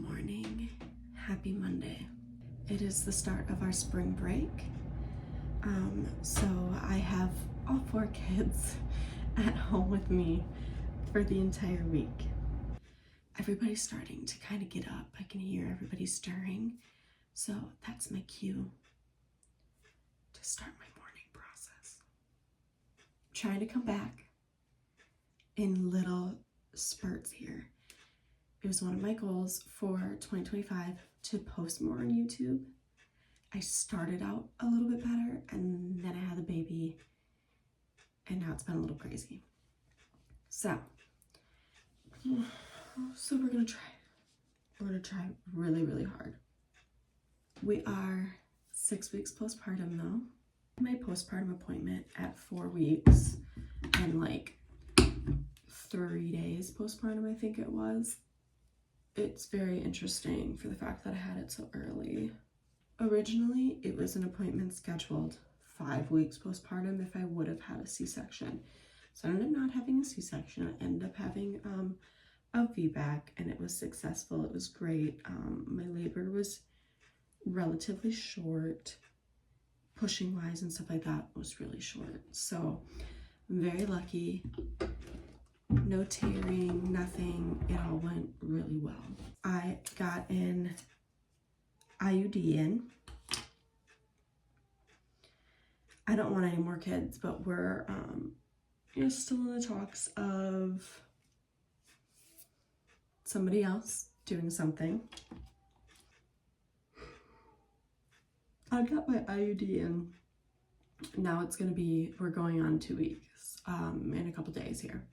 morning. Happy Monday. It is the start of our spring break. So I have all 4 kids at home with me for the entire week. Everybody's starting to kind of get up. I can hear everybody stirring. So that's my cue to start my morning process. I'm trying to come back in little spurts here. It was one of my goals for 2025 to post more on YouTube. I started out a little bit better and then I had a baby and now it's been a little crazy. So we're gonna try. We're gonna try really, really hard. We are 6 weeks postpartum though. My postpartum appointment at 4 weeks and like 3 days postpartum, I think it was. It's very interesting for the fact that I had it so early. Originally, it was an appointment scheduled 5 weeks postpartum if I would have had a C-section. So I ended up not having a C-section. I ended up having a VBAC and it was successful. It was great. My labor was relatively short. Pushing wise and stuff like that was really short. So I'm very lucky. No tearing, nothing. It all went really well. I got an IUD in. I don't want any more kids, but we're still in the talks of somebody else doing something. I got my IUD in. Now it's gonna be, we're going on 2 weeks in a couple days here.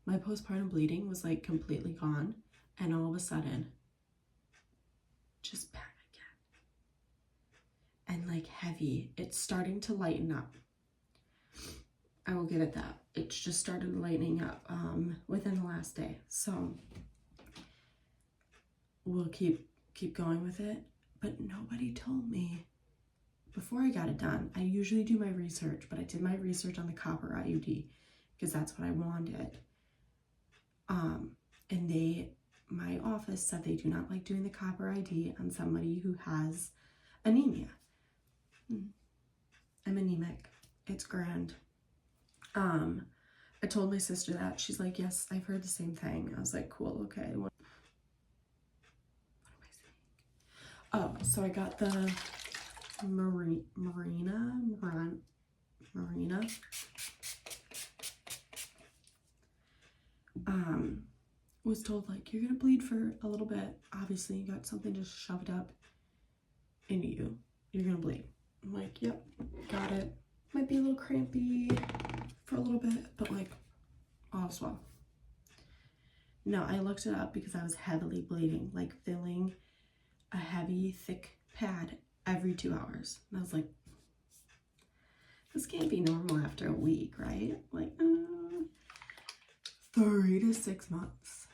My postpartum bleeding was like completely gone and all of a sudden just back again and like heavy. It's starting to lighten up. I will give it that. It's just started lightening up within the last day. So we'll keep going with it. But nobody told me before I got it done. I usually do my research, but I did my research on the copper IUD because that's what I wanted. And my office said they do not like doing the copper ID on somebody who has anemia. I'm anemic. It's grand. I told my sister that. She's like, yes, I've heard the same thing. I was like, cool, okay. What am I saying? Oh, so I got the Marina. Was told like, you're gonna bleed for a little bit. Obviously, you got something just shoved up into you. You're gonna bleed. I'm like, yep, got it. Might be a little crampy for a little bit, but like, all's well. No, I looked it up because I was heavily bleeding, like filling a heavy, thick pad every 2 hours. And I was like, this can't be normal after a week, right? Like, 3 to 6 months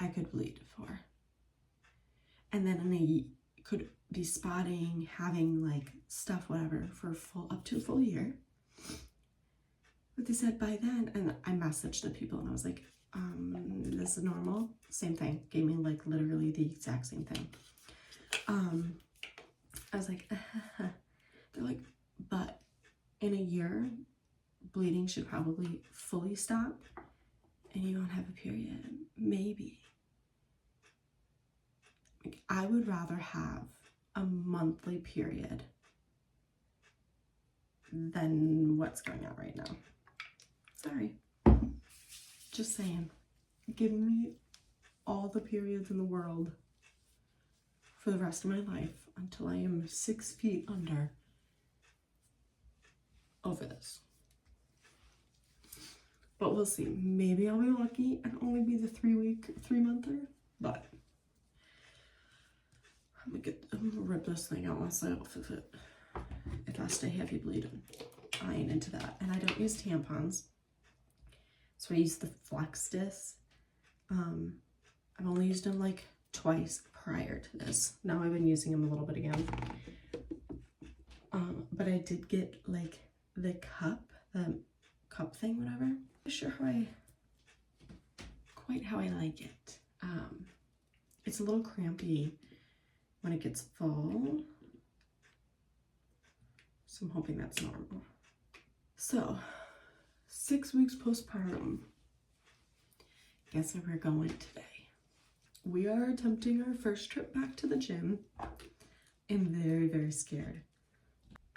I could bleed for. And then I could be spotting, having like stuff, whatever, for up to a full year. But they said by then, and I messaged the people and I was like, this is normal. Same thing. Gave me like literally the exact same thing. I was like, they're like, but in a year, bleeding should probably fully stop and you don't have a period. Maybe. Like, I would rather have a monthly period than what's going on right now. Sorry. Just saying. Give me all the periods in the world for the rest of my life until I am 6 feet under over this. But we'll see. Maybe I'll be lucky and only be the 3-monther, but I'm gonna rip this thing out myself if it has to heavy bleeding. I ain't into that. And I don't use tampons. So I use the Flex Disc. I've only used them like twice prior to this. Now I've been using them a little bit again. But I did get like the cup thing, whatever. I'm not sure how I quite how I like it. It's a little crampy when it gets full, so I'm hoping that's normal. So 6 weeks postpartum. Guess where we're going today? We are attempting our first trip back to the gym. I'm very, very scared.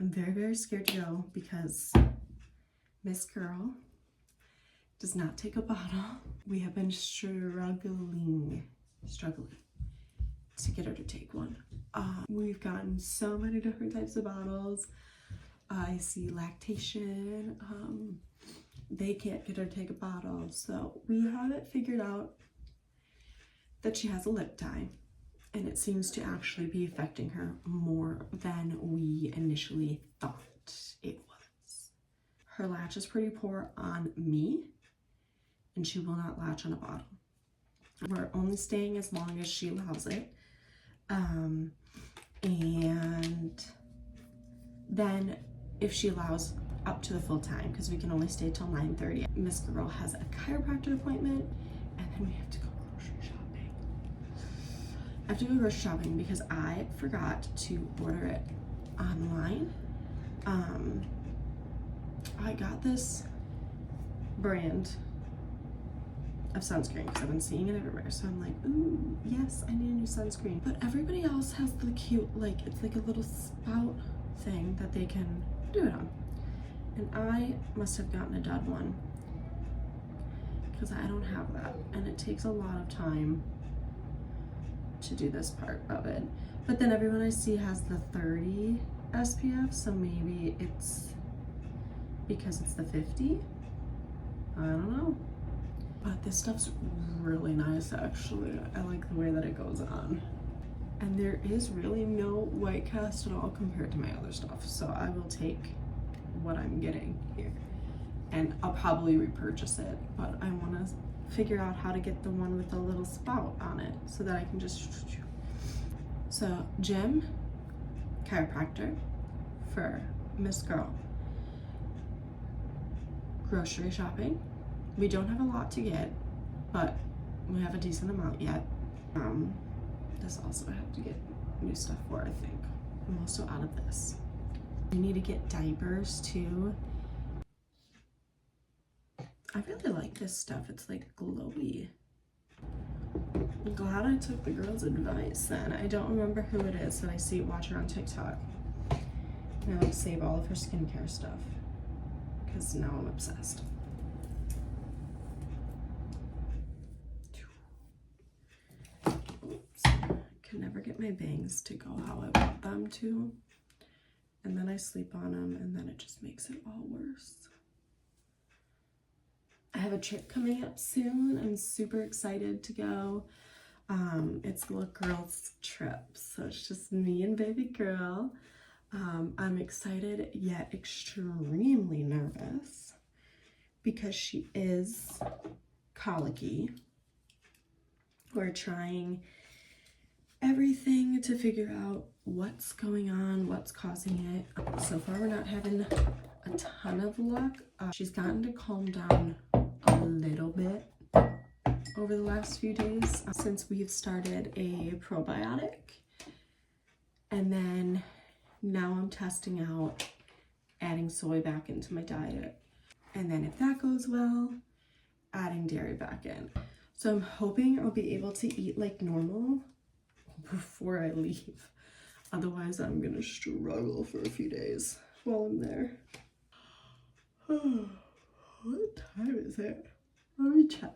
I'm very, very scared to go because Miss Girl does not take a bottle. We have been struggling to get her to take one. We've gotten so many different types of bottles. I see lactation. They can't get her to take a bottle. So we have it figured out that she has a lip dye, and it seems to actually be affecting her more than we initially thought it was. Her latch is pretty poor on me, and she will not latch on a bottle. We're only staying as long as she allows it. And then if she allows up to the full time, because we can only stay till 9:30. Miss Girl has a chiropractor appointment, and then we have to go grocery shopping. I have to go grocery shopping because I forgot to order it online. I got this brand of sunscreen because I've been seeing it everywhere, so I'm like, ooh, yes, I need a new sunscreen. But everybody else has the cute, like, it's like a little spout thing that they can do it on, and I must have gotten a dud one because I don't have that, and it takes a lot of time to do this part of it. But then everyone I see has the 30 SPF, so maybe it's because it's the 50. I don't know. But this stuff's really nice, actually. I like the way that it goes on. And there is really no white cast at all compared to my other stuff. So I will take what I'm getting here. And I'll probably repurchase it. But I want to figure out how to get the one with the little spout on it so that I can just... So, gym, chiropractor for Miss Girl. Grocery shopping. We don't have a lot to get, but we have a decent amount yet. This also I have to get new stuff for, I think. I'm also out of this. We need to get diapers too. I really like this stuff. It's like glowy. I'm glad I took the girl's advice then. I don't remember who it is, but I see watch her on TikTok. And I like save all of her skincare stuff because now I'm obsessed. Can never get my bangs to go how I want them to, and then I sleep on them, and then it just makes it all worse. I have a trip coming up soon. I'm super excited to go. It's a little girls trip, so it's just me and baby girl. I'm excited yet extremely nervous because she is colicky. We're trying everything to figure out what's going on, what's causing it. So far we're not having a ton of luck. She's gotten to calm down a little bit over the last few days since we've started a probiotic. And then now I'm testing out adding soy back into my diet. And then if that goes well, adding dairy back in. So I'm hoping I'll be able to eat like normal before I leave. Otherwise, I'm gonna struggle for a few days while I'm there. What time is it? Let me check.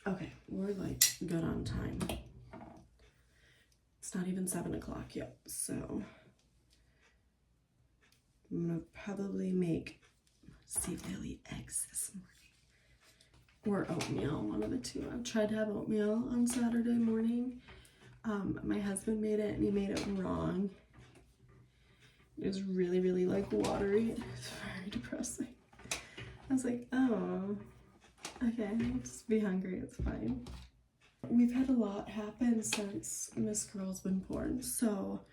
Okay, we're like good on time. It's not even 7 o'clock yet, so I'm gonna probably make, see if they'll eat eggs this morning. Or oatmeal, one of the two. I've tried to have oatmeal on Saturday morning. My husband made it and he made it wrong. It was really, really like watery. It's very depressing. I was like, oh, okay, I'll just be hungry, it's fine. We've had a lot happen since Miss Girl's been born. So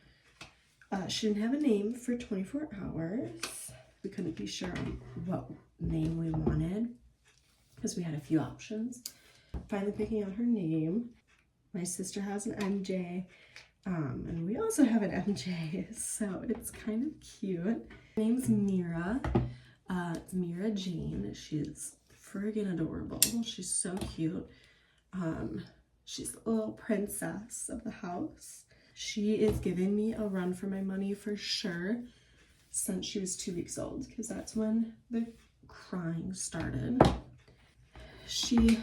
she didn't have a name for 24 hours. We couldn't be sure on what name we wanted because we had a few options. Finally picking out her name. My sister has an MJ, and we also have an MJ, so it's kind of cute. Her name's Mira. It's Mira Jane. She's friggin' adorable. She's so cute. She's the little princess of the house. She is giving me a run for my money for sure since she was 2 weeks old, because that's when the crying started. She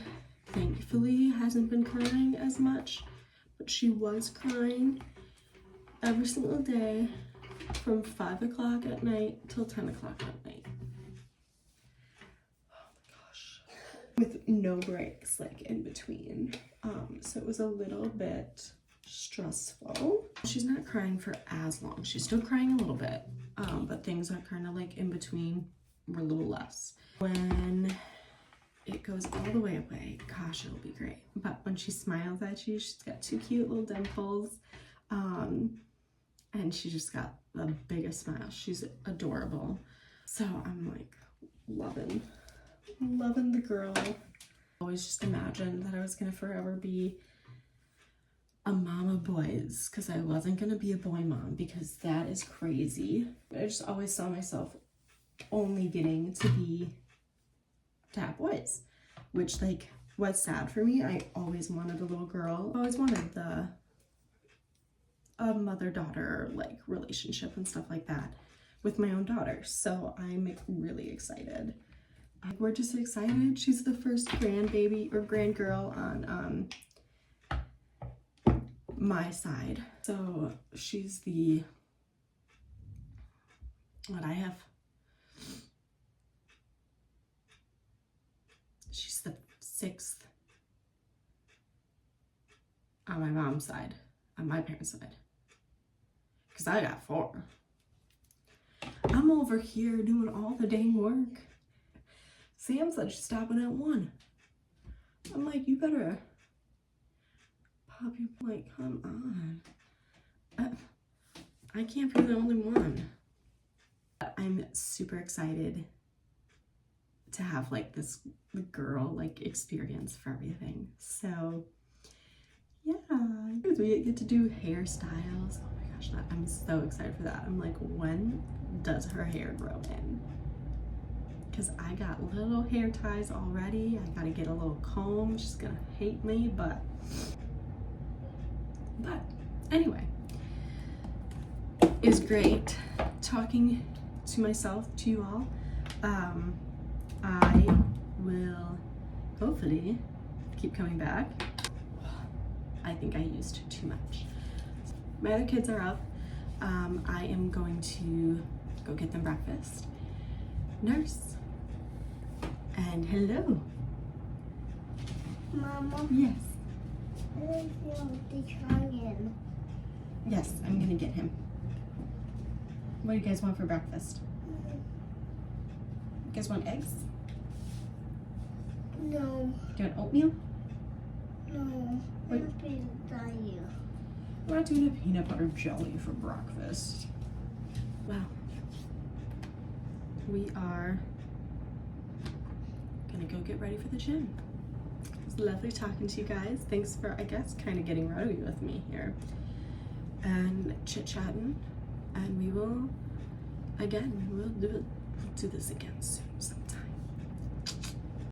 thankfully hasn't been crying as much, but she was crying every single day from 5 o'clock at night till 10 o'clock at night. Oh my gosh. With no breaks like in between. So it was a little bit stressful. She's not crying for as long. She's still crying a little bit, but things are kind of like in between were a little less. When it goes all the way away, gosh, it'll be great. But when she smiles at you, she's got 2 cute little dimples, and she just got the biggest smile. She's adorable. So I'm like loving the girl. I always just imagined that I was gonna forever be a mom of boys, because I wasn't gonna be a boy mom, because that is crazy. I just always saw myself only getting to have boys, which like was sad for me. I always wanted a little girl. I always wanted a mother-daughter like relationship and stuff like that with my own daughter. So I'm really excited. We're just excited. She's the first grandbaby or grandgirl on my side. So she's the, what I have, she's the 6th on my mom's side, on my parents' side, because I got 4. I'm over here doing all the dang work. Sam said she's stopping at 1. I'm like, you better pop your, like, come on. I can't be the only one. I'm super excited to have like this girl like experience for everything. So yeah, we get to do hairstyles. Oh my gosh, I'm so excited for that. I'm like, when does her hair grow in? Because I got little hair ties already. I gotta get a little comb. She's gonna hate me, but anyway, it was great talking to myself, to you all. I will hopefully keep coming back. I think I used too much. My other kids are up. I am going to go get them breakfast. Nurse. And hello. Mama. Yes. I don't feel the dragon. Yes, I'm gonna get him. What do you guys want for breakfast? You guys want eggs? No. Do you want oatmeal? No. What? I'm being tired. We're not doing a peanut butter jelly for breakfast. Well, we are gonna go get ready for the gym. It was lovely talking to you guys. Thanks for, I guess, kind of getting rowdy with me here and chit-chatting. And we will, again, we'll do this again soon.